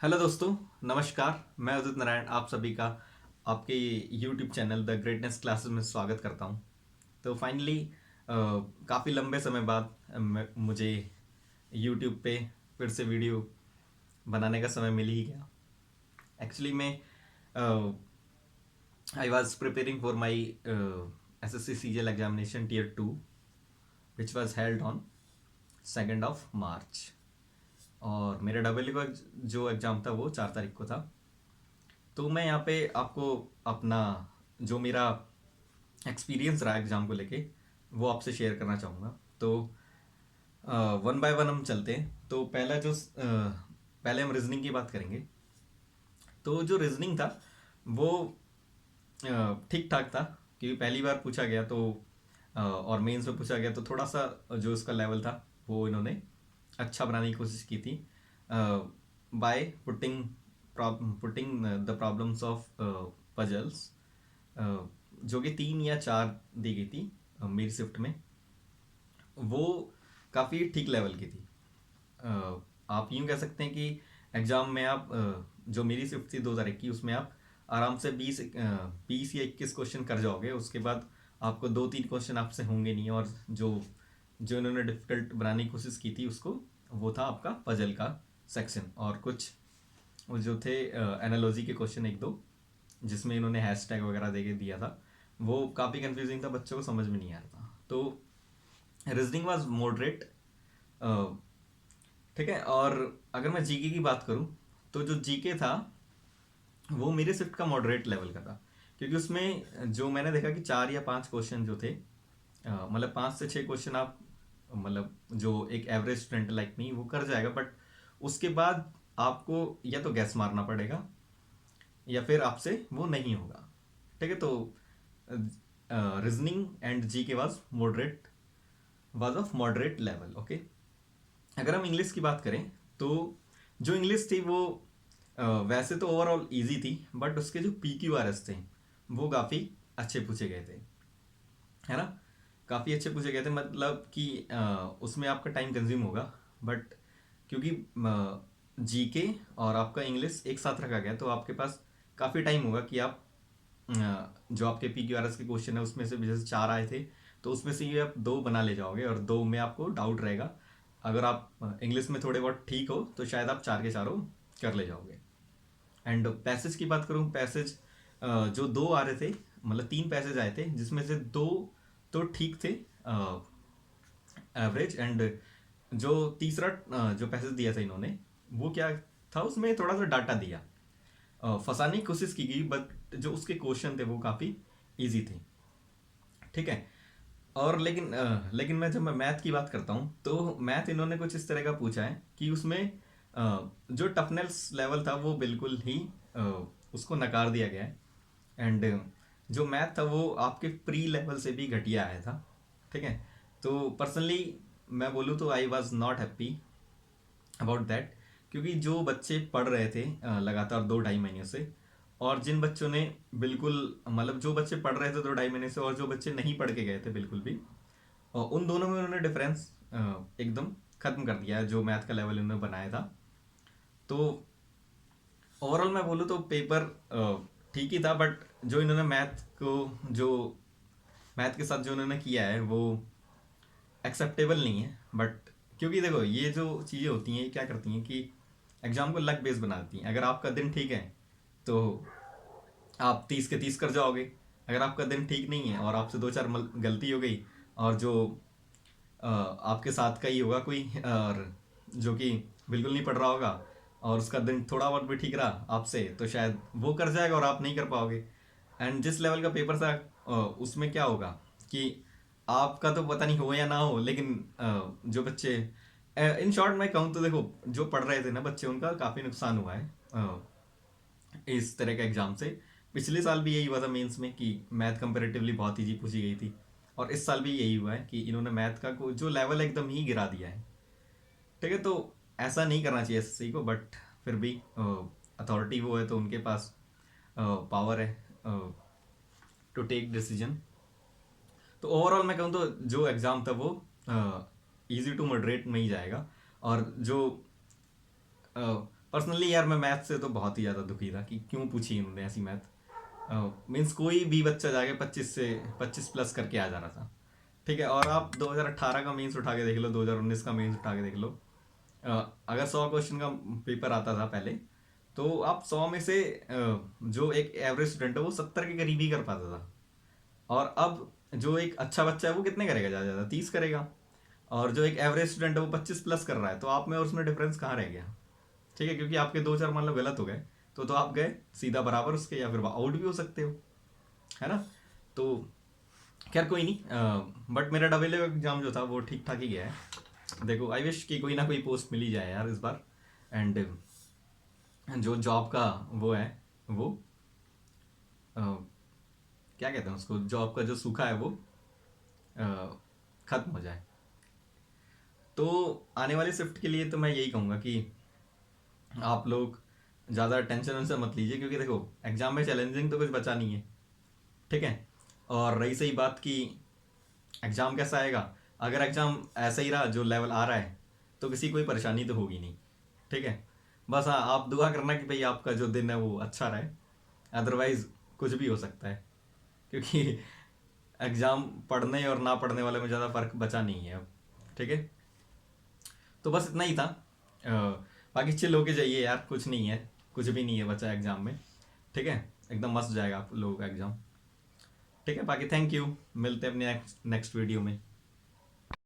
Hello दोस्तों, नमस्कार। मैं उदित नारायण आप सभी का आपके YouTube channel the greatness classes में स्वागत करता हूं। तो फाइनली काफ़ी लंबे समय बाद मुझे यूट्यूब पे फिर से वीडियो बनाने का समय मिल ही गया। एक्चुअली मैं I was preparing for my SSC CGL examination tier 2 which was held on 2nd of March। और मेरा डब्ल्यू का जो एग्ज़ाम था वो 4 तारीख को था। तो मैं यहाँ पे आपको अपना जो मेरा एक्सपीरियंस रहा एग्ज़ाम को लेके वो आपसे शेयर करना चाहूँगा। तो वन बाय वन हम चलते हैं। तो पहले हम रीजनिंग की बात करेंगे। तो जो रीजनिंग था वो ठीक ठाक था, क्योंकि पहली बार पूछा गया तो और मेंस में पूछा गया तो थोड़ा सा जो उसका लेवल था वो इन्होंने अच्छा बनाने की कोशिश की थी by putting the problems of puzzles, जो कि 3 या 4 दी गई थी मेरी शिफ्ट में। वो काफ़ी ठीक लेवल की थी। आप यूँ कह सकते हैं कि एग्ज़ाम में आप जो मेरी शिफ्ट थी 2 तारीख की, उसमें आप आराम से 20 या 21 क्वेश्चन कर जाओगे। उसके बाद आपको 2-3 क्वेश्चन आपसे होंगे नहीं। और जो जो इन्होंने डिफ़िकल्ट बनाने की कोशिश की थी उसको, वो था आपका पजल का सेक्शन। और कुछ वो जो थे एनालॉजी के क्वेश्चन 1-2, जिसमें इन्होंने हैशटैग वगैरह दे के दिया था, वो काफ़ी कंफ्यूजिंग था, बच्चों को समझ में नहीं आ रहा था। तो रीजनिंग वाज मॉडरेट। ठीक है। और अगर मैं जीके की बात करूं तो जो जीके था वो मेरे शिफ्ट का मॉडरेट लेवल का था, क्योंकि उसमें जो मैंने देखा कि 4 या 5 क्वेश्चन जो थे, मतलब 5 से 6 क्वेश्चन आप, मतलब जो एक एवरेज स्टूडेंट लाइक मी वो कर जाएगा। बट उसके बाद आपको या तो गैस मारना पड़ेगा या फिर आपसे वो नहीं होगा। ठीक है। तो रीजनिंग एंड जी के was of moderate level. Okay. अगर हम इंग्लिश की बात करें तो जो इंग्लिश थी वो वैसे तो ओवरऑल इजी थी, बट उसके जो पी क्यू आर एस थे वो काफ़ी अच्छे पूछे गए थे, है ना। काफ़ी अच्छे पूछे गए थे, मतलब कि उसमें आपका टाइम कंज्यूम होगा। बट क्योंकि जीके और आपका इंग्लिश एक साथ रखा गया तो आपके पास काफ़ी टाइम होगा कि आप जो आपके पी क्यू आर एस के क्वेश्चन है उसमें से जैसे 4 आए थे तो उसमें से ये आप 2 बना ले जाओगे, और 2 में आपको डाउट रहेगा। अगर आप इंग्लिश में थोड़े बहुत ठीक हो तो शायद आप 4 के चारों कर ले जाओगे। एंड पैसेज की बात करूँ, पैसेज जो 2 आ रहे थे, मतलब 3 पैसेज आए थे जिसमें से 2 तो ठीक थे एवरेज। एंड जो तीसरा जो पैसेज दिया था इन्होंने, वो क्या था, उसमें थोड़ा सा डाटा दिया, फंसाने की कोशिश की गई, बट जो उसके क्वेश्चन थे वो काफ़ी इजी थे। ठीक है। और लेकिन मैं मैथ की बात करता हूँ तो मैथ इन्होंने कुछ इस तरह का पूछा है कि उसमें जो टफनेस लेवल था वो बिल्कुल ही अ, उसको नकार दिया गया है। एंड जो मैथ था वो आपके प्री लेवल से भी घटिया आया था। ठीक है। तो पर्सनली मैं बोलूँ तो I was not happy about that, क्योंकि जो बच्चे पढ़ रहे थे लगातार 2-2.5 महीने से, और जिन बच्चों ने बिल्कुल, मतलब जो बच्चे पढ़ रहे थे 2-2.5 महीने से और जो बच्चे नहीं पढ़ के गए थे बिल्कुल भी, और उन दोनों में उन्होंने डिफरेंस एकदम खत्म कर दिया है जो मैथ का लेवल इन्होंने बनाया था। तो ओवरऑल मैं बोलूँ तो पेपर ठीक ही था, बट जो इन्होंने जो मैथ के साथ जो इन्होंने किया है वो एक्सेप्टेबल नहीं है। बट क्योंकि देखो ये जो चीज़ें होती हैं ये क्या करती हैं कि एग्जाम को लक बेस बना देती हैं। अगर आपका दिन ठीक है तो आप 30 के 30 कर जाओगे। अगर आपका दिन ठीक नहीं है और आपसे 2-4 गलती हो गई, और जो आपके साथ का ही होगा कोई, और जो कि बिल्कुल नहीं पढ़ रहा होगा, और उसका दिन थोड़ा बहुत भी ठीक रहा आपसे, तो शायद वो कर जाएगा और आप नहीं कर पाओगे। एंड जिस लेवल का पेपर था उसमें क्या होगा कि आपका तो पता नहीं हो या ना हो, लेकिन जो बच्चे, इन शॉर्ट मैं कहूँ तो देखो, जो पढ़ रहे थे ना बच्चे, उनका काफ़ी नुकसान हुआ है इस तरह के एग्जाम से। पिछले साल भी यही हुआ था मेंस में कि मैथ कंपेरेटिवली बहुत ईजी पूछी गई थी, और इस साल भी यही हुआ है कि इन्होंने मैथ का जो लेवल एकदम ही गिरा दिया है। ठीक है। तो ऐसा नहीं करना चाहिए एसएससी को, बट फिर भी अथॉरिटी वो है तो उनके पास पावर है टू टेक डिसीजन। तो ओवरऑल मैं कहूँ तो जो एग्ज़ाम था वो इजी टू मॉडरेट में ही जाएगा। और जो पर्सनली यार मैं मैथ से तो बहुत ही ज़्यादा दुखी था कि क्यों पूछी इन्होंने ऐसी मैथ। मीन्स कोई भी बच्चा जाके 25 प्लस करके आ जा रहा था। ठीक है, और आप 2018 का मेंस उठा के देख लो, 2019 का मेंस उठा के देख लो। अगर 100 क्वेश्चन का पेपर आता था पहले, तो आप 100 में से जो एक एवरेज स्टूडेंट है वो 70 के करीब ही कर पाता था। और अब जो एक अच्छा बच्चा है वो कितने करेगा, ज़्यादा ज़्यादा 30 करेगा। और जो एक एवरेज स्टूडेंट है वो 25 प्लस कर रहा है, तो आप में और उसमें डिफरेंस कहाँ रह गया। ठीक है, क्योंकि आपके दो चार मान लो गलत हो गए, तो आप गए सीधा बराबर उसके, या फिर आउट भी हो सकते हो, है ना। तो खैर कोई नहीं, बट मेरा डबल एग्जाम जो था वो ठीक ठाक ही गया है। देखो आई विश कि कोई ना कोई पोस्ट मिल ही जाए यार इस बार। एंड जो जॉब का वो है, वो अ, क्या कहते हैं उसको, जॉब का जो सूखा है वो अ, खत्म हो जाए। तो आने वाले शिफ्ट के लिए तो मैं यही कहूँगा कि आप लोग ज़्यादा टेंशन वेंशन मत लीजिए, क्योंकि देखो एग्जाम में चैलेंजिंग तो कुछ बचा नहीं है। ठीक है, और रही सही बात कि एग्ज़ाम कैसा आएगा, अगर एग्ज़ाम ऐसा ही रहा जो लेवल आ रहा है, तो किसी कोई परेशानी तो होगी नहीं। ठीक है, बस हाँ आप दुआ करना कि भाई आपका जो दिन है वो अच्छा रहे, अदरवाइज़ कुछ भी हो सकता है, क्योंकि एग्ज़ाम पढ़ने और ना पढ़ने वाले में ज़्यादा फ़र्क बचा नहीं है अब। ठीक है, तो बस इतना ही था। अ, बाकी चिल होके जाइए यार, कुछ नहीं है, कुछ भी नहीं है बचा एग्ज़ाम में। ठीक है, एकदम मस्त जाएगा आप लोगों का एग्ज़ाम। ठीक है, बाकी थैंक यू, मिलते हैं अपने नेक्स्ट वीडियो में।